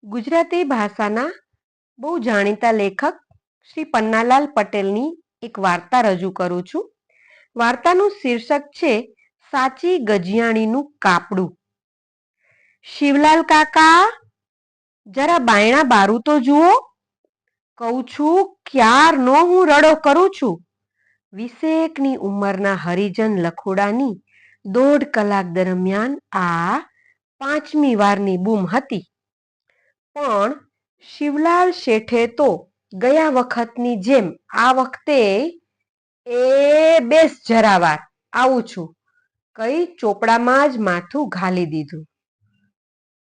ગુજરાતી ભાષાના બહુ જાણીતા લેખક શ્રી પન્નાલાલ પટેલની એક વાર્તા રજૂ કરું છું. વાર્તાનું શીર્ષક છે સાચી ગજિયાણીનું કાપડું. શિવલાલ કાકા, જરા બાયણા બારું તો જુઓ. કહું છું ક્યારનો હું રડો કરું છું. 20ની ઉંમરના હરિજન લખોડાની 1.5 કલાક દરમિયાન આ 5મી વારની બૂમ હતી. પણ શિવલાલ શેઠે તો ગયા વખતની જેમ આ વખતે બેસ જરા વાર આવું છું કઈ ચોપડામાં જ માથું ઘાલી દીધું.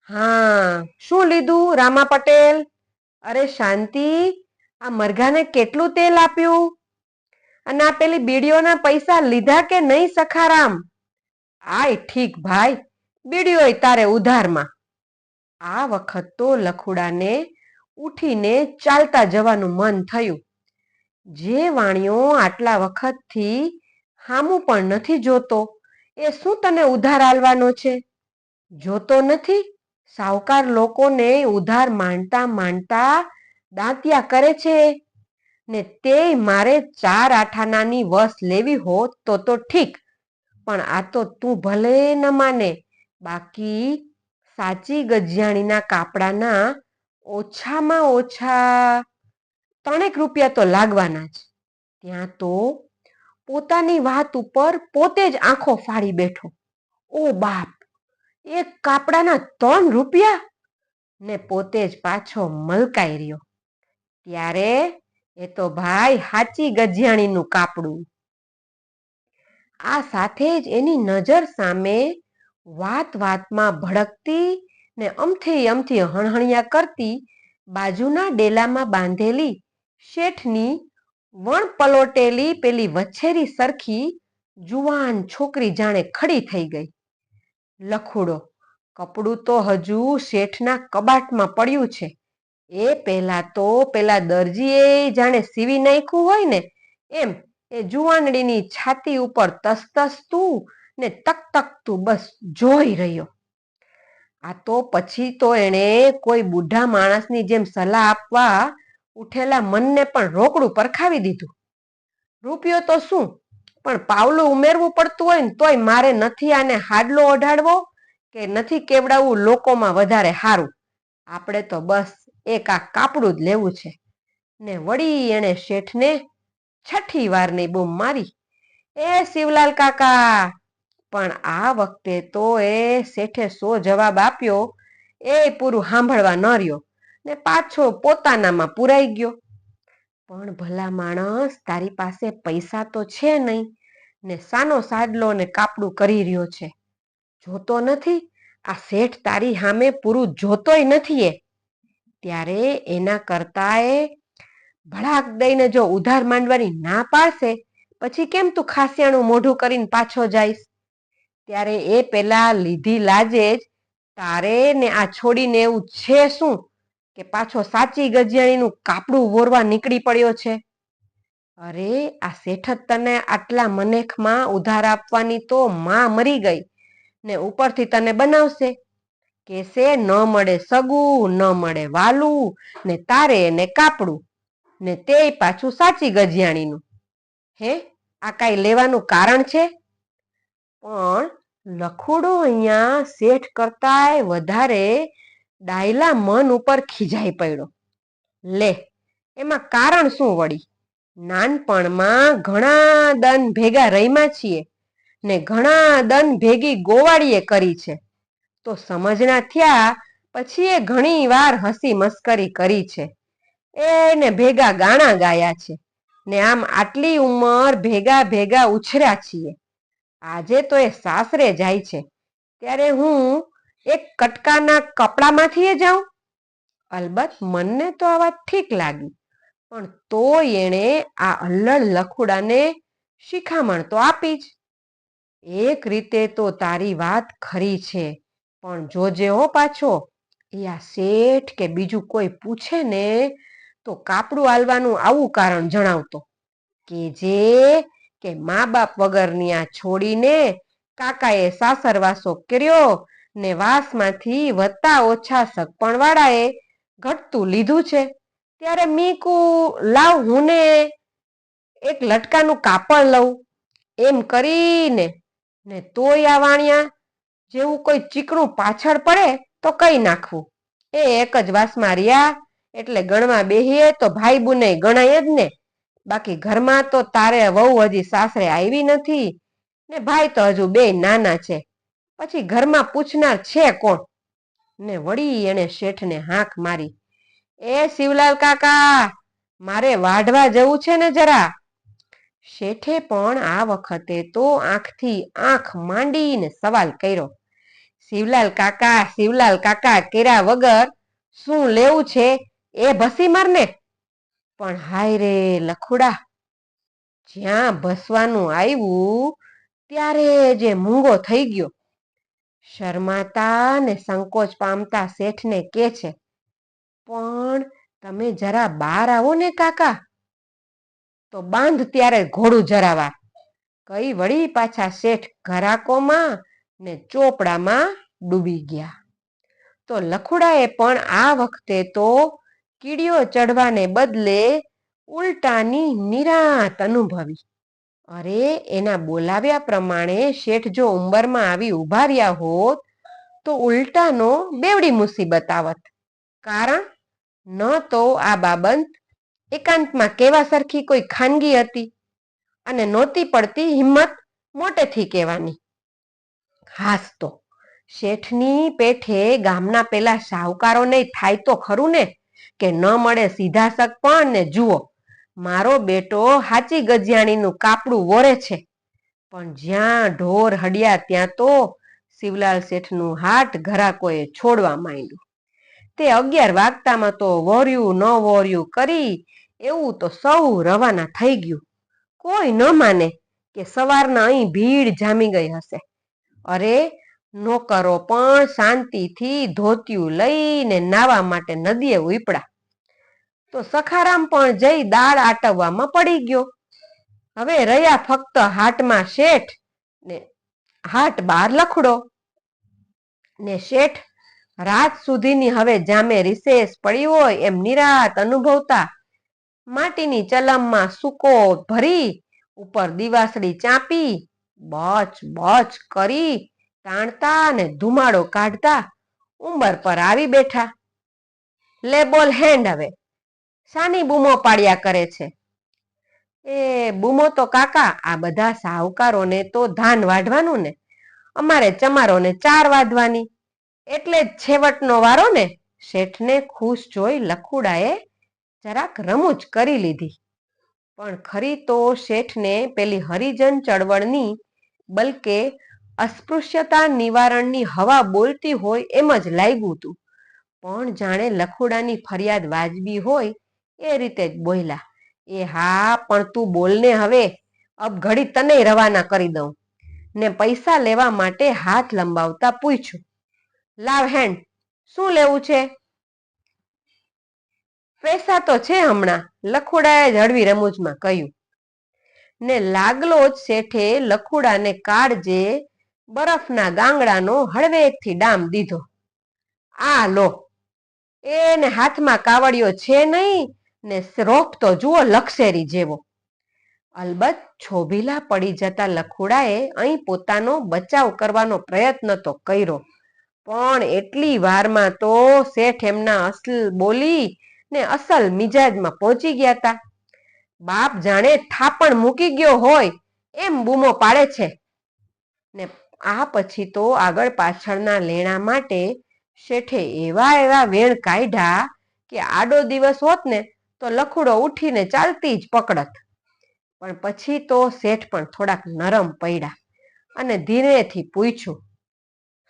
હા, શું લીધું રામા પટેલ? અરે શાંતિ, આ મરઘાને કેટલું તેલ આપ્યું? અને આ પેલી બીડીઓના પૈસા લીધા કે નહીં સખારામ? આય ઠીક ભાઈ, બીડીઓય તારે ઉધારમાં. આ વખત તો લખુડાને ઉઠીને ચાલતા જવાનું મન થયું. જે વાણિયો આટલા વખતથી હામું પણ નથી જોતો એ શું તને ઉધાર આલવાનો છે? જોતો નથી? સાવકાર લોકોને ઉધાર માંડતા માંડતા દાંતિયા કરે છે. ને તેય મારે 4 આઠાનાની વસ લેવી હોત તો ઠીક, પણ આ તો તું ભલે ન માને, બાકી સાચી ગજિયાણીના કાપડાના ઓછામાં ઓછા 3 રૂપિયા તો લાગવાના જ. ત્યાં તો પોતાની વાત ઉપર પોતે જ આંખો ફાડી બેઠો. ઓ બાપ, એક કાપડાના 3 રૂપિયા? ને પોતે જ પાછો મલકાઈ રહ્યો. ત્યારે એ તો ભાઈ સાચી ગજિયાણીનું કાપડું. આ સાથે જ એની નજર સામે વાત વાતમાં ભડકતી ને અમથી હણહણિયા કરતી બાજુના ડેલામાં બાંધેલી શેઠની વણપલોટેલી પેલી વછેરી સરખી જુવાન છોકરી જાણે ખડી થઈ ગઈ. લખુડો, કપડું તો હજુ શેઠના કબાટમાં પડ્યું છે. એ પહેલા તો પેલા દરજીએ જાણે સીવી નાખ્યું હોય ને એમ એ જુવાનડીની છાતી ઉપર તસતસતું ને તકતકતું બસ જોઈ રહ્યો. આ તો પછી તો એણે કોઈ બુઢા માણસની જેમ સલાહ આપવા ઉઠેલા મનને પણ રોકડું પરખાવી દીધું. રૂપિયો તો શું, પણ પાવલું ઉમેરવું પડતું હોય ને તોય મારે નથી આને હાડલો ઓઢાડવો કે નથી કેવડાવવું લોકોમાં વધારે હારું. આપણે તો બસ એક આ કાપડું જ લેવું છે. ને વળી એણે શેઠને 6ઠી વારની બૂમ મારી, એ શિવલાલ કાકા! પણ આ વખતે તો એ શેઠે 100 જવાબ આપ્યો એ પૂરું સાંભળવા ન રહ્યો ને પાછો પોતાનામાં પુરાઈ ગયો. પણ ભલા માણસ, તારી પાસે પૈસા તો છે નહીં ને સાનો સાડલો ને કાપડું કરી રહ્યો છે. જોતો નથી આ શેઠ તારી સામે પૂરું જોતોય નથી એ? ત્યારે એના કરતા એ ભડાક દઈને જો ઉધાર માંડવાની ના પાડશે પછી કેમ તું ખાસિયાણું મોઢું કરીને પાછો જઈશ? ત્યારે એ પેલા લીધી લાજે જ તારે ને આ છોડીને એવું છે શું કે પાછો સાચી ગજિયાણીનું કાપડું વોરવા નીકળી પડ્યો છે? અરે આ શેઠ જ તને આટલા મનેખમાં ઉધાર આપવાની તો માં મરી ગઈ ને ઉપરથી તને બનાવશે. કેસે ન મળે સગું, ન મળે વાલું, ને તારે એને કાપડું, ને તેય પાછું સાચી ગજિયાણીનું. હે, આ કાંઈ લેવાનું કારણ છે? પણ લખુડો અહીંયા શેઠ કરતાંય વધારે ડાયલા મન ઉપર ખીજાઈ પડ્યો. લે, એમાં કારણ શું વળી? નાનપણમાં ઘણા દન ભેગા રમ્યા છીએ ને ઘણા દન ભેગી ગોવાળીએ કરી છે, તો સમજણા થયા પછી એ ઘણી વાર હસી મસ્કરી કરી છે. એને ભેગા ગાણા ગાયા છે ને આમ આટલી ઉંમર ભેગા ભેગા ઉછર્યા છીએ. આજે તો એ સાસરે જાય છે ત્યારે હું એક કટકાના કપડામાંથી જાઉં? અલબત્ત મનને તો આ વાત ઠીક લાગી, પણ તોય એણે આ અલ્લડ લખુડાને શિખામણ તો આપી જ. એક રીતે તો તારી વાત ખરી છે, પણ જોજે હો પાછો, એ આ શેઠ કે બીજું કોઈ પૂછે ને તો કાપડું આલવાનું આવું કારણ જણાવતો કે જે કે મા બાપ વગરની આ છોડીને કાકાએ સાસરવાસો કર્યો ને વાસમાંથી વધતા ઓછા સગપણવાળાએ ઘટતું લીધું છે, ત્યારે મીકુ લાવ હું ને એક લટકાનું કાપડ લઉં એમ કરીને ને તોય આ વાણિયા જેવું કોઈ ચીકણું પાછળ પડે તો કઈ નાખવું. એ એક જ વાસમાં રહ્યા એટલે ગણવા બેહીએ તો ભાઈ બુને ગણાય જ ને. બાકી ઘરમાં તો તારે વહુ હજી સાસરે આવી નથી ને ભાઈ તો હજુ બે નાના છે, પછી ઘરમાં પૂછનાર છે કોણ? ને વળી એણે શેઠને હાંક મારી, એ શિવલાલ કાકા, મારે વાઢવા જવું છે ને જરા. શેઠે પણ આ વખતે તો આંખથી આંખ માંડીને સવાલ કર્યો, શિવલાલ કાકા કર્યા વગર શું લેવું છે એ ભસી મારને. પણ હાય રે લખુડા, જ્યાં ભસવાનું આવ્યું ત્યારે જે મૂંગો થઈ ગયો. શરમાતા ને સંકોચ પામતા શેઠને કે છે, પણ તમે જરા બહાર આવો ને કાકા. તો બાંધ ત્યારે ઘોડું જરાવાર. કઈ વળી પાછા શેઠ ઘરાકોમાં ને ચોપડામાં ડૂબી ગયા. તો લખુડાએ પણ આ વખતે તો કીડીઓ ચડવાને બદલે ઉલટાની નિરાંત અનુભવી. અરે એના બોલાવ્યા પ્રમાણે શેઠ જો ઉંબરમાં આવી ઊભા રહ્યા હોત તો ઉલટાનો બેવડી મુસીબત આવત. કારણ ન તો આ બાબત એકાંતમાં કેવા સરખી કોઈ ખાનગી હતી અને નહોતી પડતી હિંમત મોટેથી કહેવાની. હાસ તો શેઠની પેઠે ગામના પેલા શાહુકારોને થાય તો ખરું ને કે ન મળે સીધા સગ પણ ને જુઓ મારો બેટો હાચી ગજિયાણીનું કાપડું વોરે છે. પણ જ્યાં ઢોર હડ્યા ત્યાં તો શિવલાલ શેઠનું હાટ ઘરાકોએ છોડવા માંડ્યું. તે 11 વાગતામાં તો વોર્યું ન વોર્યું કરી એવું તો સૌ રવાના થઈ ગયું. કોઈ ન માને કે સવારના અહીં ભીડ જામી ગઈ હશે. અરે નોકરો પણ શાંતિથી ધોતિયું લઈને નાવા માટે નદીએ ઉપડ્યા. તો સખારામ પણ જઈ દાળ આટવવામાં પડી ગયો. હવે રહ્યા ફક્ત હાટમાં શેઠ ને હાટ બહાર લખડો. ને શેઠ રાત સુધીની હવે જામે રિસેસ પડી હોય એમ નિરાત અનુભવતા માટીની ચલમમાં સૂકો ભરી ઉપર દિવાસળી ચાંપી બચ બચ કરી તાણતા ને ધુમાડો કાઢતા ઉંબર પર આવી બેઠા. લે બોલ હેન્ડ હવે શાની બૂમો પાડ્યા કરે છે? એ બૂમો તો કાકા આ બધા સાહુકારોને તો ધાન વાઢવાનું ને અમારે ચમારોને 4 વાઢવાની એટલે જ છેવટનો વારો ને. શેઠને ખુશ જોઈ લખુડાએ જરાક રમૂજ કરી લીધી. પણ ખરી તો શેઠને પેલી હરિજન ચળવળની બલકે અસ્પૃશ્યતા નિવારણની હવા બોલતી હોય એમ જ લાગ્યું હતું. પણ જાણે લખુડાની ફરિયાદ વાજબી હોય એ રીતે જ બોલ્યા, એ હા પણ તું બોલને હવે, અબ ઘડી તને રવાના કરી દઉં. ને પૈસા લેવા માટે હાથ લંબાવતા પૂછ્યું, લાવ હેન્ડ શું લેવું છે? પૈસા તો છે હમણાં, લખુડાએ હળવી રમૂજમાં કહ્યું. ને લાગલો જ શેઠે લખુડાને કાળજે બરફના ગાંગડાનો હળવેકથી ડામ દીધો. આ લો. એને હાથમાં કાવડિયો છે નહીં ને રોપ તો જુઓ લક્ષેરી જેવો. અલબત્ત છોભીલા પડી જતા લખુડાએ અહીં પોતાનો બચાવ કરવાનો પ્રયત્ન તો કર્યો, પણ એટલી વારમાં તો શેઠ એમના અસલ બોલી ને અસલ મિજાજમાં પહોંચી ગયા હતા. બાપ જાણે થાપણ મૂકી ગયો હોય એમ બૂમો પાડે છે. ને આ પછી તો આગળ પાછળના લેણા માટે શેઠે એવા વેણ કાઢ્યા કે આડો દિવસ હોત ને તો લખુડો ઉઠીને ચાલતી જ પકડત. પણ પછી તો શેઠ પણ થોડાક નરમ પડ્યા અને ધીરેથી પૂછ્યું,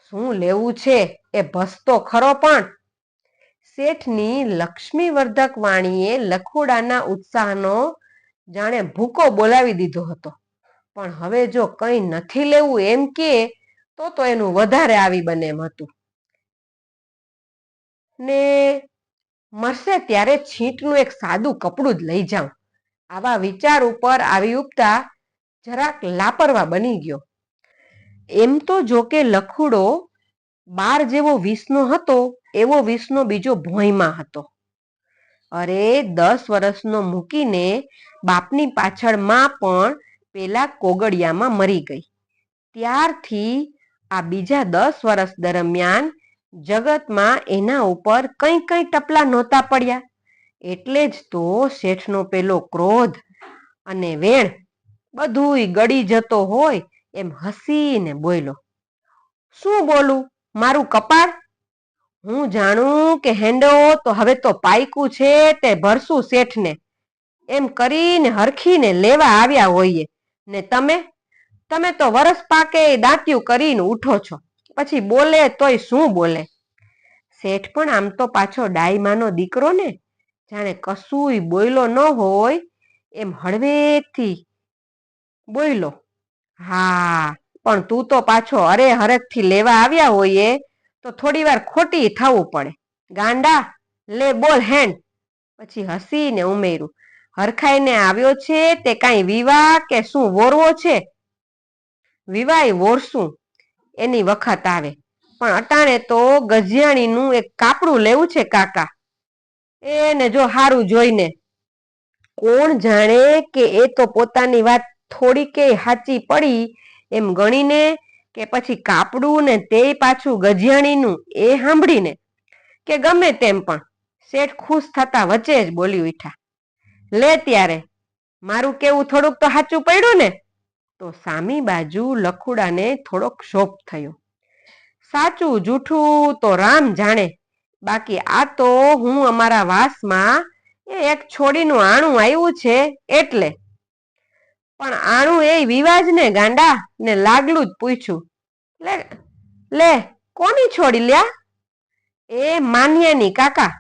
શું લેવું છે એ ભસતો ખરો પણ. શેઠની લક્ષ્મીવર્ધક વાણીએ લખુડાના ઉત્સાહનો જાણે ભૂકો બોલાવી દીધો હતો. પણ હવે જો કંઈ નથી લેવું એમ કે તો એનું વધારે આવી બને એમ હતું. ને મરશે ત્યારે છીંટનું એક સાદું કપડું જ લઈ જાઉં, આવા વિચાર ઉપર આવી ઉપતા જરાક લાપરવા બની ગયો. એમ તો જોકે લખુડો 12 જેવો વિષ્ણુ હતો એવો વિષ્ણુ બીજો ભોંયમાં હતો. અરે 10 વર્ષનો મૂકીને બાપની પાછળ માં પણ પેલા કોગળિયામાં મરી ગઈ. ત્યારથી આ બીજા 10 વર્ષ દરમિયાન જગતમાં એના ઉપર કંઈ ટપલા નહોતા પડ્યા. એટલે જ તો શેઠનો પેલો ક્રોધ અને વેણ બધુંય ગળી જતો હોય એમ હસીને બોલ્યો, શું બોલું, મારું કપાળ? હું જાણું કે હેંડો તો હવે તો પાયકું છે તે ભરસું શેઠને, એમ કરીને હરખીને લેવા આવ્યા હોઈએ ને તમે તો વરસ પાકે દાંતિયું કરીને ઉઠો છો, પછી બોલે તોય શું બોલે? શેઠ પણ આમ તો પાછો ડાયમાનો દીકરો ને, જાણે કશુંય બોયલો ન હોય એમ હળવેકથી બોયલો, હા પણ તું તો પાછો અરે હરખથી લેવા આવ્યા હોઈએ તો થોડી વાર ખોટી થવું પડે, ગાંડા લે બોલ હેણ. પછી હસીને ઉમેર્યું, હરખાઈને આવ્યો છે તે કાંઈ વિવાહ કે શું વોરવો છે? વિવાય વોરશું એની વખત આવે, પણ અટાણે તો ગજિયાણીનું એક કાપડું લેવું છે કાકા, એને જો હારું જોઈને. કોણ જાણે કે એ તો પોતાની વાત થોડીકેય સાચી પડી એમ ગણીને કે પછી કાપડું ને તે પાછું ગજિયાણીનું એ સાંભળીને કે ગમે તેમ પણ શેઠ ખુશ થતા વચ્ચે જ બોલી ઉઠ્યા, લે ત્યારે મારું કેવું થોડુંક તો સાચું પડ્યું ને? તો સામી બાજુ લખુડાને થોડોક શોખ થયો. સાચું જૂઠું તો રામ જાણે, બાકી આ તો હું અમારા વાસમાં એક છોડીનું આણું આવ્યું છે એટલે. પણ આણું એ વિવાજ ને ગાંડા ને લાગલું જ પૂછ્યું, લે કોની છોડી લ્યા? એ માન્યાની કાકા.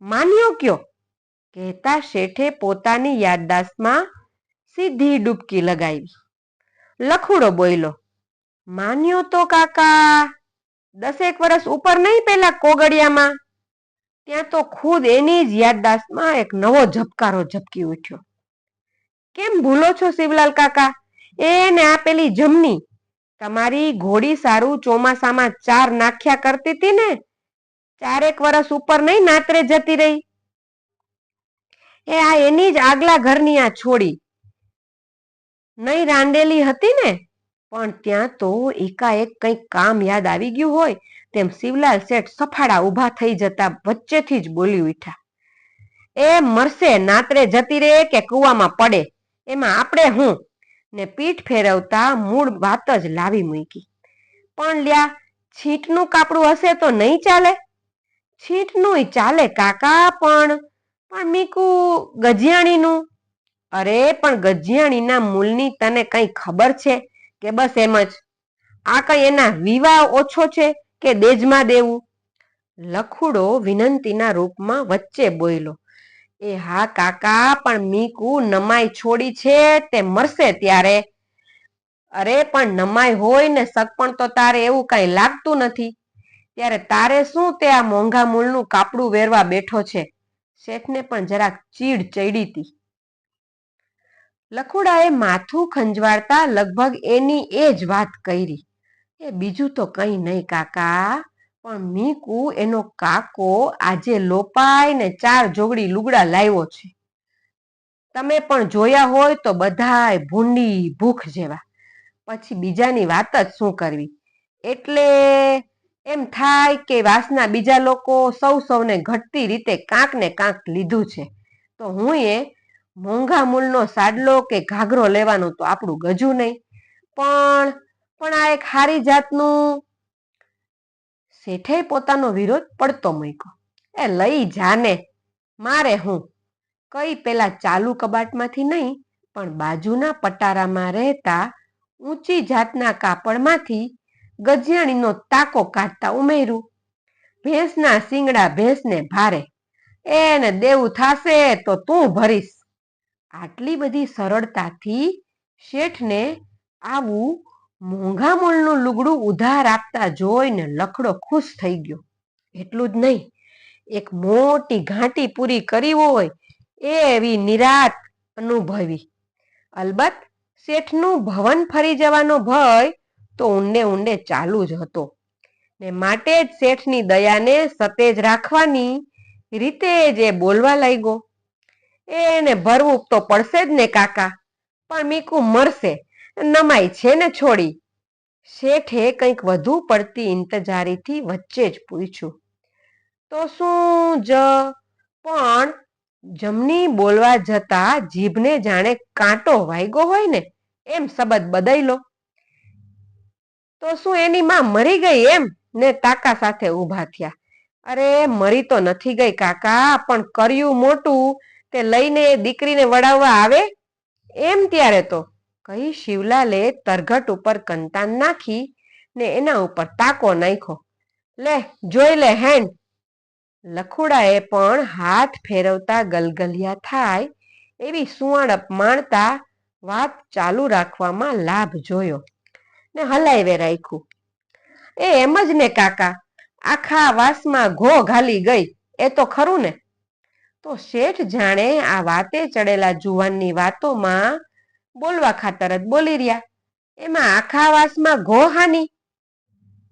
માન્યો કયો? કહેતા શેઠે પોતાની યાદદાસ્તમાં સીધી ડૂબકી લગાવી. લખુડો બોયલો, માન્યો તો કાકા 10 વર્ષ ઉપર નહીં પેલા કોગળિયામાં. ત્યાં તો ખુદ એની જ યાદદાસ્તમાં એક નવો ઝબકારો ઝબકી ઉઠ્યો. કેમ ભૂલો છો શિવલાલ કાકા? એને આ પેલી જમની તમારી ઘોડી સારું ચોમાસામાં 4 નાખ્યા કરતી હતી ને, 4 વર્ષ ઉપર નહીં નાતરે જતી રહી. એ આ એની જ આગલા ઘરની આ છોડી નહીં રાંડેલી હતી ને? પણ ત્યાં તો એકાએક કંઈક કામ યાદ આવી ગયું હોય તેમ શિવલાલ શેઠ સફાળા ઊભા થઈ જતા વચ્ચેથી જ બોલી ઉઠ્યા, એ મરશે નાતરે જતી રહે કે કૂવામાં પડે એમાં આપણે હું? ને પીઠ ફેરવતા મૂળ વાત જ લાવી મૂકી. પણ લ્યા, છીંટનું કાપડું હશે તો નહીં ચાલે? છીંટનું ચાલે કાકા, પણ મીકુ ગજિયાણીનું. અરે પણ ગજિયાણીના મૂળની તને કઈ ખબર છે કે બસ એમ જ? આ કઈ એના વિવાહ ઓછો છે કે દેજમાં દેવું? લખુડો વિનંતીના રૂપમાં વચ્ચે બોયલો, એ હા કાકા, પણ મીકુ નમાઈ છોડી છે તે મરશે ત્યારે. અરે પણ નમાઈ હોય ને સગપણ તો તારે એવું કઈ લાગતું નથી, ત્યારે તારે શું તે આ મોંઘા મૂળનું કાપડું વેરવા બેઠો છે? શેઠને પણ જરાક ચીડ ચડી હતી. લખુડાએ માથું ખંજવાળતા લગભગ એની એ જ વાત કરી, એ બીજું તો કંઈ નહીં કાકા, પણ મીકુ એનો કાકો આજે લોપાય ને 4 જોગડી લુગડા લાવ્યો છે. તમે પણ જોયા હોય તો બધાય ભૂંડી ભૂખ જેવા, પછી બીજાની વાત જ શું કરવી. એટલે એમ થાય કે વાસના બીજા લોકો સૌને ઘટતી રીતે કાંક ને કાંક લીધું છે, તો હું એ મોંઘા મૂળનો સાડલો કે ઘાઘરો લેવાનું તો આપણું ગજું નહીં, પણ આ એક હારી જાતનું. શેઠે પોતાનો વિરોધ પડતો મૂક્યો, એ લઈ જાને, મારે હું? કઈ પેલા ચાલુ કબાટમાંથી નહીં પણ બાજુના પટારામાં રહેતા ઊંચી જાતના કાપડમાંથી ગજિયાણીનો તાકો કાઢતા ઉમેર્યું, ભેંસના શિંગડા ભેંસને ભારે, એને દેવું થાશે તો તું ભરીશ. આટલી બધી સરળતાથી શેઠને આવું મોંઘા મૂળનું લુગડું ઉધાર આપતા જોઈને લખડો ખુશ થઈ ગયો. એટલું જ નહીં, એક મોટી ઘાંટી પૂરી કરી હોય એવી નિરાત અનુભવી. અલબત્ત શેઠનું ભવન ફરી જવાનો ભય તો ઊંડે ચાલુ જ હતો. ને માટે જ શેઠની દયાને સતેજ રાખવાની રીતે જે બોલવા લાગ્યો. એને ભરવું તો પડશે જ ને કાકા, પણ મીકું મરશે, નમાય છે ને છોડી. શેઠે કંઈક વધુ પડતી ઇંતજારીથી વચ્ચે જ પૂછ્યું. તો શું પણ જમની બોલવા જતા જીભને જાણે કાંટો વાગ્યો હોય ને એમ શબ્દ બદલ્યો. તો શું એની માં મરી ગઈ એમ? ને કાકા સાથે ઊભા થયા. અરે મરી તો નથી ગઈ કાકા, પણ કર્યું મોટું તે લઈને દીકરીને વળાવવા આવે એમ ત્યારે તો, કહી શિવલાલે તરઘટ ઉપર કંતાન નાખી ને એના ઉપર તાકો નાખ્યો. લે જોઈ લે હેન. લખુડાએ પણ હાથ ફેરવતા ગલગલિયા થાય એવી સુવાળપ માણતા વાત ચાલુ રાખવામાં લાભ જોયો ને હલાવે રાખ્યું. એમ જ ને કાકા, આખા વાસમાં ઘો ઘાલી ગઈ એ તો ખરું ને? તો શેઠ જાણે આ વાતે ચડેલા જુવાનની વાતોમાં બોલવા ખાતર જ બોલી રહ્યા. એમાં આખા વાસમાં ઘો હાની?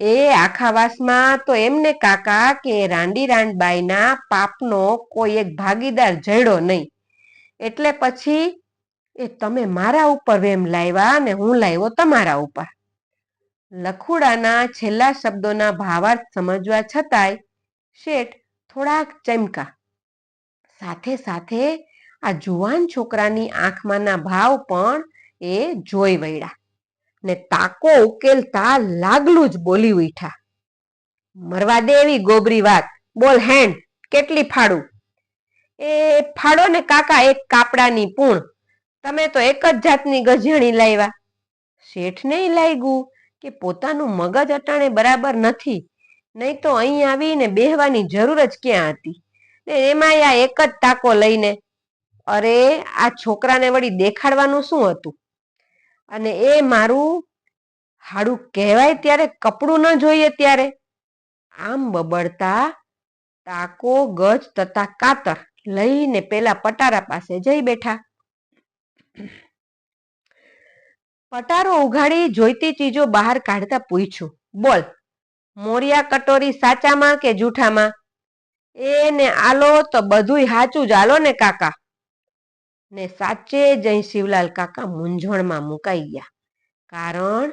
એ આખા વાસમાં તો એમને કાકા કે રાંડી રાંડબાઈના પાપનો કોઈ એક ભાગીદાર જડ્યો નહીં, એટલે પછી એ તમે મારા ઉપર વેમ લાવ્યા ને હું લાવ્યો તમારા ઉપર. લખુડાના છેલ્લા શબ્દોના ભાવાર્થ સમજવા છતાંય શેઠ થોડાક ચમકા. સાથે સાથે આ જુવાન છોકરાની આંખમાંના ભાવ પણ એ જોઈ વળ્યા ને તાકો ઉકેલતા લાગલું જ બોલી ઉઠ્યા. મરવા દે એવી ગોબરી વાત, બોલ હેણ કેટલી ફાડું? એ ફાડો ને કાકા એક કાપડાની પૂણ, તમે તો એક જ જાતની ગજિયાણી લાવ્યા. શેઠને લાગ્યું કે પોતાનું મગજ અટાણે બરાબર નથી, નહીં તો અહીં આવીને બેહવાની જરૂર જ ક્યાં હતી. એમાં આ એક જ તાકો લઈને, અરે આ છોકરાને વળી દેખાડવાનું શું હતું? અને એ મારું હાડું કહેવાય ત્યારે કપડું ન જોઈએ ત્યારે. આમ બબડતા તાકો ગજ તથા કાતર લઈને પેલા પટારા પાસે જઈ બેઠા. પટારો ઉઘાડી જોઈતી ચીજો બહાર કાઢતા પૂછ્યું, બોલ મોરિયા કટોરી સાચામાં કે જૂઠામાં? એને આલો તો બધુંય સાચું જ આલો ને કાકા. ને સાચે જઈ શિવલાલ કાકા મૂંઝવણમાં મુકાઈ ગયા. કારણ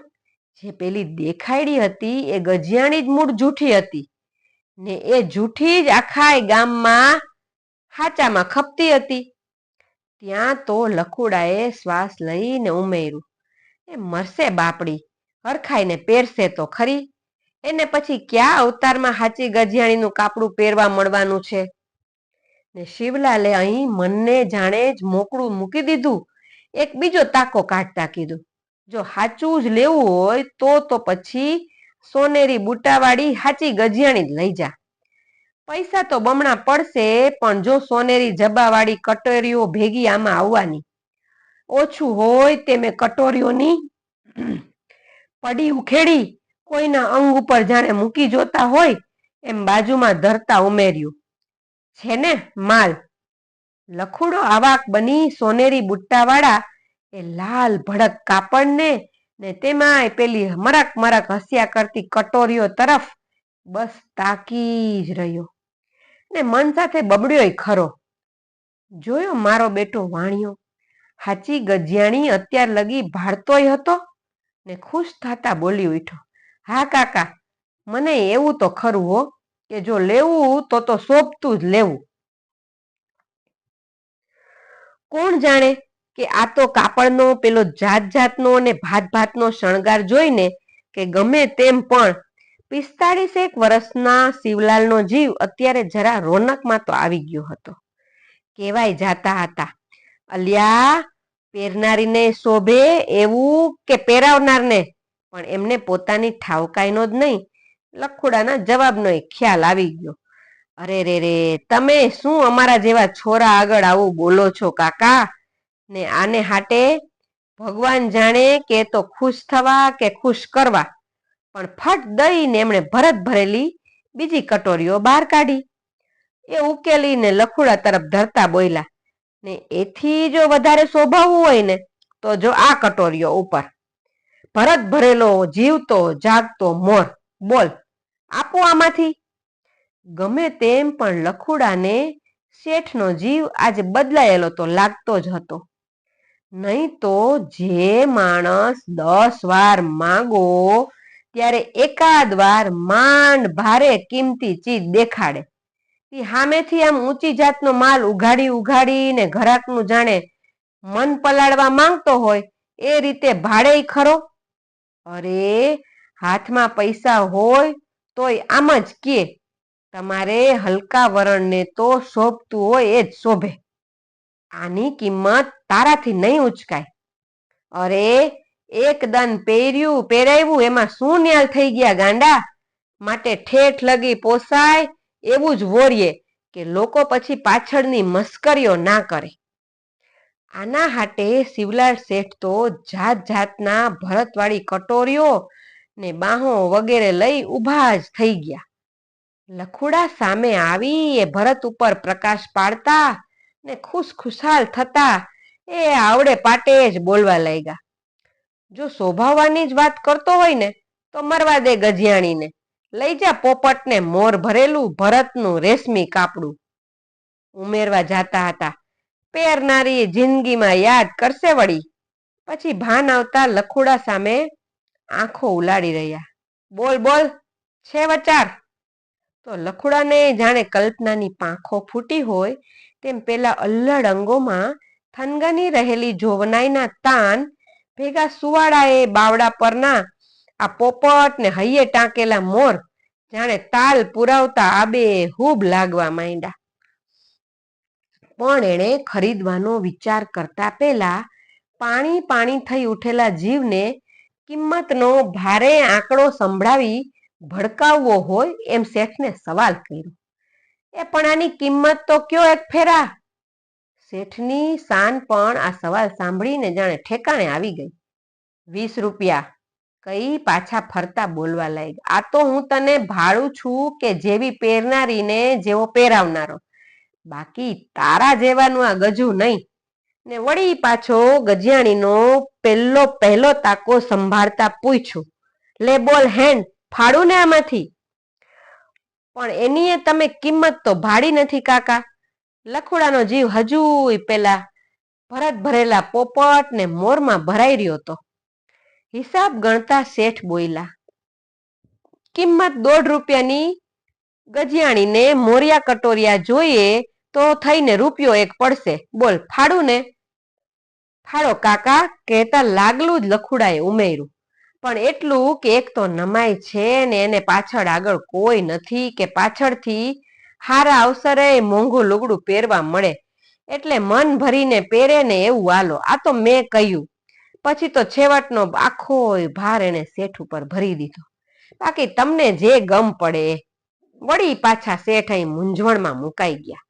જે પેલી દેખાડી હતી એ ગજિયાણી જ મૂળ જૂઠી હતી ને એ જૂઠી જ આખા ગામમાં હાચામાં ખપતી હતી. ત્યાં તો લખુડાએ શ્વાસ લઈને ઉમેર્યું, એ મરશે બાપડી, હરખાઈને પહેરશે તો ખરી. એને પછી ક્યાં અવતારમાં હાચી ગજિયાણીનું કાપડું પહેરવા મળવાનું છે? ને શિવલાલે અહીં મનને જાણે જ મોકળું મૂકી દીધું. એક બીજો તાકો કાઢતા કીધું, જો હાચું જ લેવું હોય તો પછી સોનેરી બુટાવાળી હાચી ગજિયાણી જ લઈ જા. પૈસા તો બમણા પડશે, પણ જો સોનેરી જબાવાળી કટોરીઓ ભેગી આમાં આવવાની. ઓછું હોય તે મેં કટોરીઓની પડી ઉખેડી કોઈના અંગ ઉપર જાણે મૂકી જોતા હોય એમ બાજુમાં ધરતા ઉમેર્યું. છે ને માલ? લખુડો આવાક બની સોનેરી બુટ્ટાવાળા એ લાલ ભડક કાપડને ને તેમાંય પેલી મરક મરક હસ્યા કરતી કટોરીઓ તરફ બસ તાકી જ રહ્યો ને મન સાથે બબડ્યોય ખરો. જોયો મારો બેટો વાણિયો હાચી ગજિયાણી અત્યાર લગી ભાળતોય હતો ને ખુશ થતા બોલી ઉઠ્યો, હા કાકા, મને એવું તો ખરું હો કે જો લેવું તો સોંપતું જ લેવું. કોણ જાણે કે આ તો કાપડનો પેલો જાત જાતનો ને ભાત ભાતનો શણગાર જોઈને કે ગમે તેમ, પણ 45 વર્ષના શિવલાલનો જીવ અત્યારે જરા રોનકમાં તો આવી ગયો હતો. કેવાય જાતા હતા, અલ્યા પહેરનારીને શોભે એવું કે પહેરાવનારને, પણ એમને પોતાની ઠાવકાઈનો જ નહીં, લખુડાના જવાબનો ખ્યાલ આવી ગયો. અરે રે રે, તમે શું અમારા જેવા છોરા આગળ આવું બોલો છો કાકા? ને આને હાટે ભગવાન જાણે કે તો ખુશ થવા કે ખુશ કરવા. પણ ફટ દઈને એમણે ભરત ભરેલી બીજી કટોરીઓ બહાર કાઢી. એ ઉકેલીને લખુડા તરફ ધરતા બોલ્યા, ને એથી જો વધારે શોભાવવું હોય ને તો જો આ કટોરીઓ ઉપર ભરત ભરેલો જીવતો જાગતો મોર, બોલ આપો આમાંથી. ગમે તેમ પણ લખુડાને શેઠનો જીવ આજે બદલાયેલો તો લાગતો જ હતો. નહીં તો જે માણસ 10 વાર માંગો ત્યારે એકાદ વાર માંડ ભારે કિંમતી ચીજ દેખાડે. એ સામેથી આમ ઊંચી જાતનો માલ ઉઘાડી ઉઘાડીને ઘરાકનું જાણે મન પલાળવા માંગતો હોય એ રીતે ભાડે ખરો. અરે હાથમાં પૈસા હોય તોય આમ જ કે તમારે હલકા વરણને તો શોભતું હોય એ જ શોભે. આની કિંમત તારાથી નહીં ઉચકાય. અરે એક દન પહેરાવ્યું એમાં શું ન્યાલ થઈ ગયા ગાંડા. માટે ઠેઠ લગી પોસાય એવું જ વોરીએ કે લોકો પછી પાછળની મસ્કરીઓ ના કરે. આના હાટે શિવલાલ શેઠ તો જાત જાતના ભરતવાળી કટોરીઓ ને બાહો વગેરે લઈ ઊભા જ થઈ ગયા. લખુડા સામે આવી એ ભરત ઉપર પ્રકાશ પાડતા ને ખુશખુશાલ થતા એ આવડે પાટે જ બોલવા લાગ્યા. જો શોભાવવાની જ વાત કરતો હોય ને તો મરવા દે ગજિયાણીને. લઈ જા પોપટને મોર ભરેલું ભરતનું રેશમી કાપડું. ઉમેરવા જાતા હતા. પહેરનારી જિંદગીમાં યાદ કરશે વળી. પછી ભાન આવતા લખુડા સામે આંખો ઉલાડી રહ્યા. બોલ બોલ છે વચાર. તો લખુડાને જાણે કલ્પનાની પાંખો ફૂટી હોય તેમ પેલા અલ્લડ અંગોમાં થનગની રહેલી જોવનાઈના તાન ભેગા સુવાળાએ બાવડા પરના આ પોપટ ને હૈયે ટાંકેલા મોર જાણે તાલ પુરાવતા આબે હૂબ લાગવા માંડ્યા. પણ એણે ખરીદવાનો વિચાર કરતા પહેલા પાણી પાણી થઈ ઉઠેલા જીવને કિંમતનો ભારે આંકડો સંભળાવી ભડકાવવો હોય એમ શેઠને સવાલ કર્યો. એ પણ આની કિંમત તો કયો એક ફેરા. શેઠની શાન પણ આ સવાલ સાંભળીને જાણે ઠેકાણે આવી ગઈ. 20 રૂપિયા કઈ પાછા ફરતા બોલવા લાગ્યા. આ તો હું તને ભાડું છું કે જેવી પહેરનારીને જેવો પહેરાવનારો. બાકી તારા જેવાનું આ ગજુ નહીં. ને વળી પાછો ગજિયાણીનો પહેલો તાકો સંભાળતા પૂછ્યું. લે બોલ હેન્ડ ફાડું ને આમાંથી. પણ એનીએ તમે કિંમત તો ભાડી નથી કાકા. લખુડાનો જીવ હજુય પેલા ભરત ભરેલા પોપટ ને મોરમાં ભરાઈ રહ્યો હતો. હિસાબ ગણતા શેઠ બોલ્યા. કિંમત 1.5 રૂપિયાની ગજિયાણીને મોરિયા કટોરિયા જોઈએ તો થઈને રૂપિયો 1 પડશે. બોલ ફાડું ને. ફાડો કાકા કહેતા લાગલું જ લખુડાએ ઉમેર્યું. પણ એટલું કે એક તો નમાય છે ને એને પાછળ આગળ કોઈ નથી કે પાછળથી હારા અવસરે મોંઘું લુગડું પહેરવા મળે એટલે મન ભરીને પહેરે ને એવું હાલો. આ તો મેં કહ્યું. પછી તો છેવટનો આખો ભાર એને શેઠ ઉપર ભરી દીધો. બાકી તમને જે ગમ પડે. વળી પાછા શેઠ અહીં મૂંઝવણમાં મુકાઈ ગયા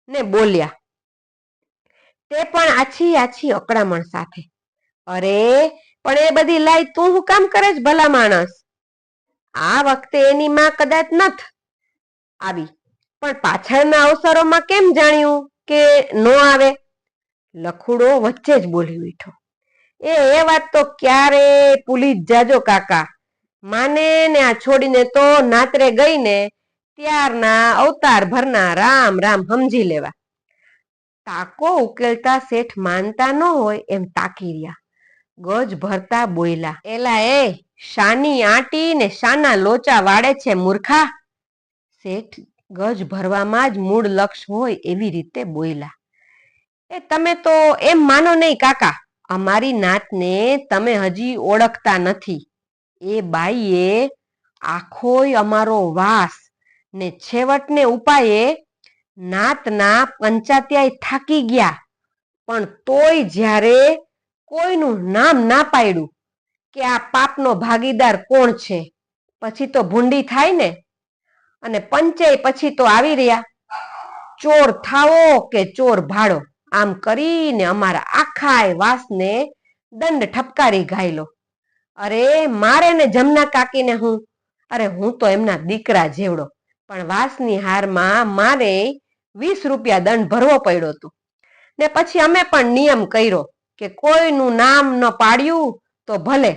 ને બોલ્યા. તે પણ આછી અકળામણ સાથે. અરે પણ એ બધી લાઈ તું હું કામ કરે છે ભલા માણસ. આ વખતે એની માં કદાચ નથ આવી પણ પાછળના અવસરોમાં કેમ જાણ્યું કે નો આવે. લખુડો વચ્ચે જ બોલી ઉઠ્યો. એ વાત તો ક્યારે ભૂલી જ જાજો કાકા. માને ને આ છોડીને તો નાતરે ગઈ ને ત્યારના અવતાર ભરના રામ રામ સમજી લેવા. તાકો ઉકેલતા શેઠ માનતા ન હોય એમ તાકી રહ્યા. ગજ ભરતા બોયલા. એલા એ શાની આંટી ને શાના લોચા વાળે છે મૂર્ખા. શેઠ ગજ ભરવામાં જ મૂળ લક્ષ હોય એવી રીતે બોયલા. એ તમે તો એમ માનો નહીં કાકા. અમારી નાતને તમે હજી ઓળખતા નથી. એ બાઈએ આખોય અમારો વાસ ને છેવટને ઉપાયે નાતના પંચાત્યાય થાકી ગયા. પણ તોય જ્યારે કોઈનું નામ ના પાડ્યું કે આ પાપનો ભાગીદાર કોણ છે પછી તો ભૂંડી થાય ને. અને પંચેય પછી તો આવી રહ્યા. ચોર થાવો કે ચોર ભાડો આમ કરીને અમારા આખા વાસને દંડ ઠપકારી ગાયલો. અરે મારે ને જમના કાકીને હું તો એમના દીકરા જેવડો. પણ વાસની હારમાં મારે 20 રૂપિયા દંડ ભરવો પડ્યો હતો. ને પછી અમે પણ નિયમ કર્યો કે કોઈનું નામ ન પાડ્યું તો ભલે.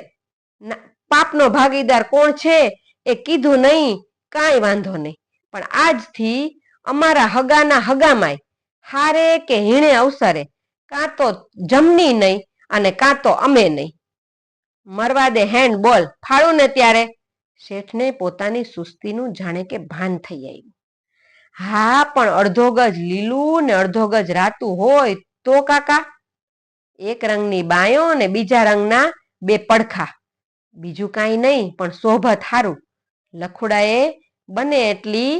પાપનો ભાગીદાર કોણ છે એ કીધું નહીં કાંઈ વાંધો નહીં, પણ આજથી અમારા હગાના હગામાય હારે કે હીણે અવસરે કાં તો જમની નહીં અને કાં તો અમે નહીં. મરવા દે હેન્ડ બોલ, ફાળું ને ત્યારે. શેઠને પોતાની સુસ્તીનું જાણે કે ભાન થઈ આવ્યું. હા, પણ અડધો ગજ લીલું ને અડધો ગજ રાતું હોય તો કાકા? એક રંગની બાયો ને બીજા રંગના બે પડખા, બીજું કાંઈ નહીં પણ શોભત હારું. લખુડાએ બને એટલી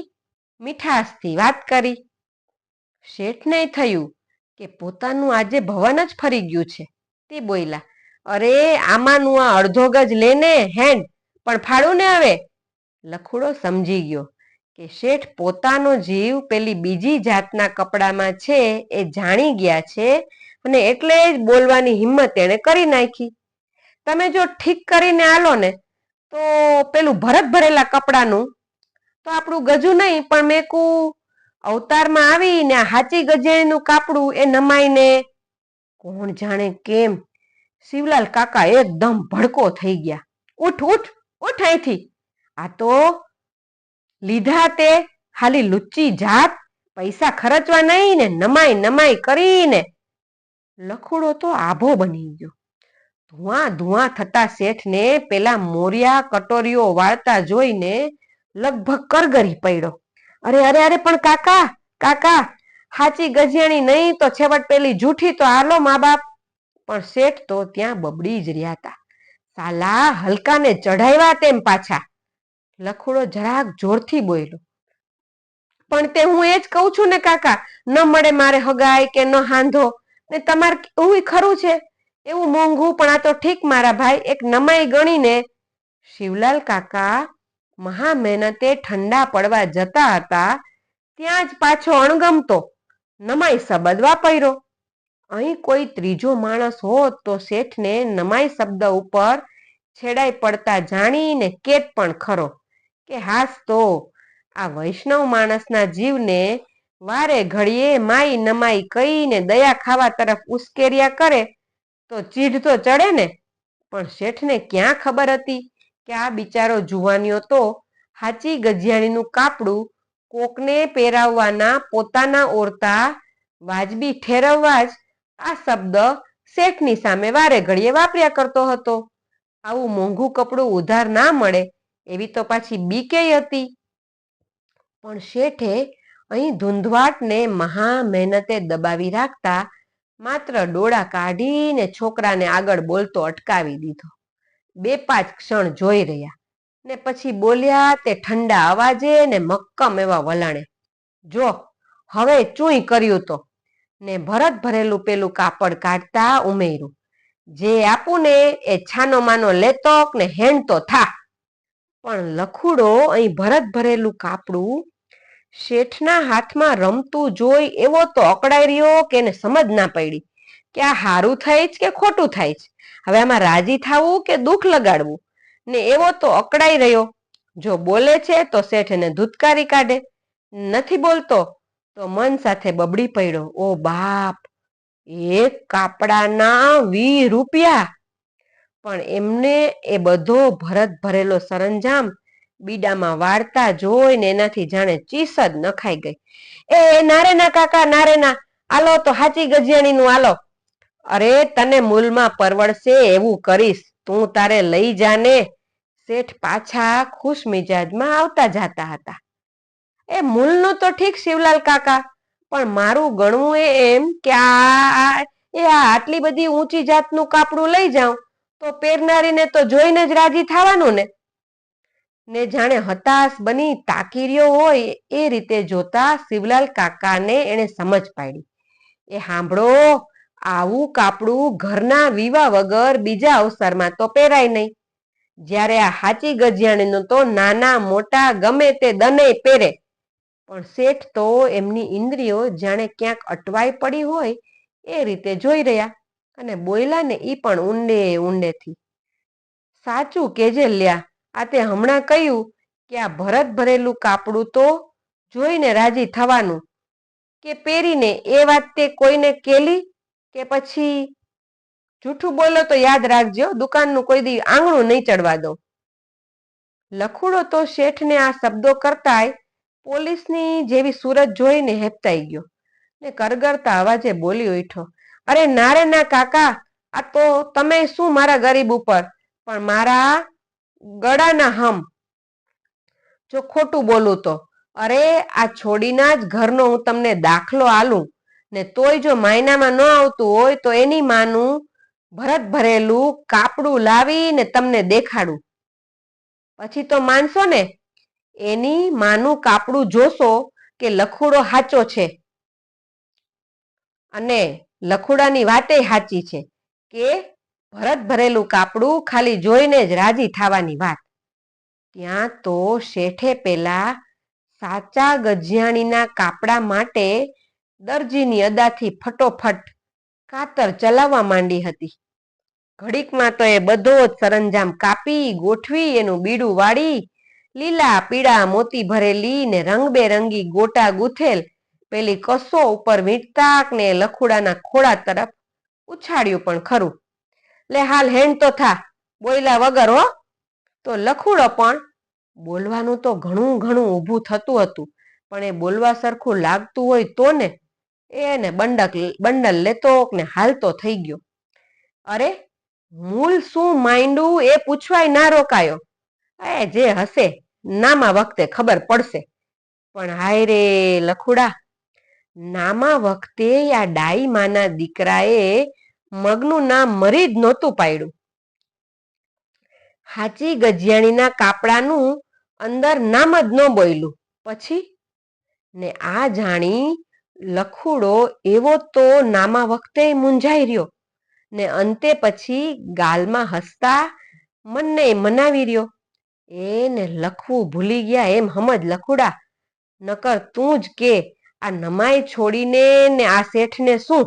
મીઠાશથી વાત કરી. શેઠને થયું કે પોતાનું આજે ભવન જ ફરી ગયું છે. તે બોલ્યા, અરે આમાંનું આ અડધો ગજ લેને હેન્ડ, પણ ફાળું ને હવે. લખુડો સમજી ગયો કે શેઠ પોતાનો જીવ પેલી બીજી જાતના કપડામાં છે એ જાણી ગયા છે અને એટલે જ બોલવાની હિંમત એણે કરી નાખી. તમે જો ઠીક કરીને આલો ને તો પેલું ભરત ભરેલા કપડાનું તો આપણું ગજું નહીં, પણ મેં કું અવતારમાં આવીને હાચી ગજેણીનું કાપડું એ નમાઈને. કોણ જાણે કેમ શિવલાલ કાકા એકદમ ભડકો થઈ ગયા. ઉઠ ઉઠ ઉઠ અહીંથી, આ તો લીધા તે ખાલી લુચ્ચી જાત, પૈસા ખર્ચવા નહીં ને નમાઈ નમાઈ કરીને. લખુડો તો આભો બની ગયો. ધુઆ ધુઆ થતા શેઠને પેલા મોરિયા કટોરીઓ વાળતા જોઈને લગભગ કરગરી પડ્યો. અરે અરે અરે, પણ કાકા કાકા, હાચી ગજિયાણી નહીં તો છેવટ પેલી જૂઠી તો હાલો મા બાપ. પણ શેઠ તો ત્યાં બબડી જ રહ્યા હતા. સાલા હલકાને ચઢાવ્યા તેમ પાછા. લખુડો જરાક જોરથી બોલ્યો, પણ તે હું એ જ કહું છું ને કાકા, ન મળે મારે હગાય કે ન હાંધો ને તમારે એવું ખરું છે, એવું મોંઘું, પણ આ તો ઠીક મારા ભાઈ, એક નમાઈ ગણીને. શિવલાલ કાકા મહા મહેનતે ઠંડા પડવા જતા હતા ત્યાં જ પાછો અણગમતો નમાઈ શબ્દ વાપર્યો. અહીં કોઈ ત્રીજો માણસ હોત તો શેઠને નમાઈ શબ્દ ઉપર છેડાઈ પડતા જાણીને કેત પણ ખરો કે હાસ તો આ વૈષ્ણવ માણસના જીવને વારે ઘડીએ માઈ નમાઈ કહીને દયા ખાવા તરફ ઉશ્કેર્યા કરે તો ચીઢ તો ચડે ને. પણ શેઠને ક્યાં ખબર હતી કે આ બિચારો જુવાનીઓ તો હાચી ગજિયાણીનું કાપડું કોકને પહેરાવવાના પોતાના ઓરતા વાજબી ઠેરવવા જ આ શબ્દ શેઠની સામે વારે ઘડીએ વાપર્યા કરતો હતો. આવું મોંઘું કપડું ઉધાર ના મળે એવી તો પાછી બીકેય હતી. પણ શેઠે અહીં ધૂંધવાટને મહા મહેનતે દબાવી રાખતા માત્ર ડોળા કાઢીને છોકરાને આગળ બોલતો અટકાવી દીધો. 2-5 ક્ષણ જોઈ રહ્યા ને પછી બોલ્યા તે ઠંડા અવાજે ને મક્કમ એવા વલણે, જો હવે ચૂઈ કર્યું તો. ને ભરત ભરેલું પેલું કાપડ કાઢતા ઉમેર્યું, જે આપું ને એ છાનો માનો લેતો ને હેણતો થા. પણ લખુડો અહીં ભરત ભરેલું કાપડું શેઠના હાથમાં રમતું જોઈ એવો તો અકળાઈ રહ્યો કે એને સમજ ના પડી કે આ હારું થાય છે કે ખોટું થાય છે, હવે આમાં રાજી થવું કે દુઃખ લગાડવું, ને એવો તો અકળાઈ રહ્યો. જો બોલે છે તો શેઠ એને ધૂતકારી કાઢે, નથી બોલતો તો મન સાથે બબડી પડ્યો, ઓ બાપ, એક કાપડાના 20 રૂપિયા! પણ એમને એ બધો ભરત ભરેલો સરંજામ બીડામાં વાળતા જોઈને એનાથી જાણે ચીસ જ નખાઈ ગઈ. એ નારે ના કાકા, નારે ના, આલો તો હાચી ગજિયાણીનું આલો. અરે તને મૂલમાં પરવડશે એવું કરીશ, તું તારે લઈ જાને. શેઠ પાછા ખુશ મિજાજમાં આવતા જાતા હતા. એ મૂલનું તો ઠીક શિવલાલ કાકા, પણ મારું ગણવું એમ કે આટલી બધી ઊંચી જાતનું કાપડું લઈ જાઉં તો પહેરનારીને તો જોઈને જ રાજી થવાનું ને. ને જાણે હતાશ બની તાકી રહ્યો હોય એ રીતે જોતા શિવલાલ કાકાને એને સમજ પાડી. એ સાંભળો, આવું કાપડું ઘરના વિવાહ વગર બીજા અવસરમાં તો પહેરાય નહીં. જ્યારે આ હાચી ગજિયાણીનું તો નાના મોટા ગમે તે દને પહેરે. પણ શેઠ તો એમની ઇન્દ્રિયો જાણે ક્યાંક અટવાઈ પડી હોય એ રીતે જોઈ રહ્યા અને બોલ્યા ને ઈ પણ ઊંડે ઊંડેથી, સાચું કેજે લ્યા, આ તે હમણાં કહ્યું કે આ ભરત ભરેલું કાપડું તો જોઈને રાજી થવાનું કે પહેરીને, એ વાત તે કોઈને કેલી કે પછી? જૂઠું બોલો તો યાદ રાખજો, દુકાનનું કોઈ દી આંગણું નહીં ચડવા દો. લખુડો તો શેઠને આ શબ્દો કરતાંય પોલીસની જેવી સુરત જોઈને હેપતાઈ ગયો ને કરગરતા અવાજે બોલી ઉઠ્યો, અરે ના રે ના કાકા, આ તો તમે શું મારા ગરીબ ઉપર, પણ મારા ગળાના હમ. જો ખોટું બોલું તો અરે આ છોડીના જ ઘરનો હું તમને દાખલો આલું ને તોય જો માયનામાં ન આવતું હોય તો એની માનું ભરત ભરેલું કાપડું લાવીને તમને દેખાડું, પછી તો માનશો ને. એની માનું કાપડું જોશો કે લખુડો હાચો છે, અને લખુડાની વાતે સાચી છે કે ભરત ભરેલું કાપડું ખાલી જોઈને જ રાજી થવાની વાત. ત્યાં તો શેઠે પેલા સાચા ગજિયાણીના કાપડા માટે દરજીની અદાથી ફટોફટ કાતર ચલાવવા માંડી હતી. ઘડીકમાં તો એ બધો જ સરંજામ કાપી ગોઠવી એનું બીડું વાળી લીલા પીળા મોતી ભરેલી ને રંગબેરંગી ગોટા ગૂથેલ પેલી કસો ઉપર વીંટતાક ને લખુડાના ખોળા તરફ ઉછાળ્યું પણ ખરું. લે હાલ હેણ તો થા, બોયલા વગર હો. તો લખુડો પણ બોલવાનું તો ઘણું ઘણું ઊભું થતું હતું, પણ એ બોલવા સરખું લાગતું હોય તો ને એને બંડલ લેતો ને હાલતો થઈ ગયો. અરે મૂલ શું માંડ્યું એ પૂછવાય ના રોકાયો. એ જે હશે નામા વખતે ખબર પડશે. પણ હાય રે લખુડા, નામા વખતે આ ડાઈ માના દીકરાએ મગનું નામ મરી જ નહોતું પાડ્યું. હાચી ગજિયાણીના કાપડાનું અંદર નામ જ ન બોલ્યું. પછી ને આ જાણી લખુડો એવો તો નામા વખતે મૂંઝાઈ રહ્યો ને અંતે પછી ગાલમાં હસતા મનને મનાવી રહ્યો. એને લખવું ભૂલી ગયા એમ સમજ લખુડા, નકર તું જ કે આ નમાઈ છોડીને ને આ શેઠને શું.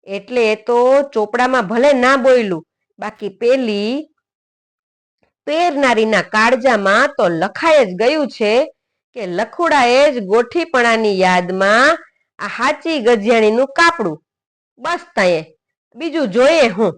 એટલે એ તો ચોપડામાં ભલે ના બોલ્યું, બાકી પેલી પેરનારીના કાળજામાં તો લખાઈ જ ગયું છે કે લખુડાએ જ ગોઠીપણાની યાદમાં આ હાચી ગજિયાણીનું કાપડું. બસ તાયે બીજું જોઈએ હું.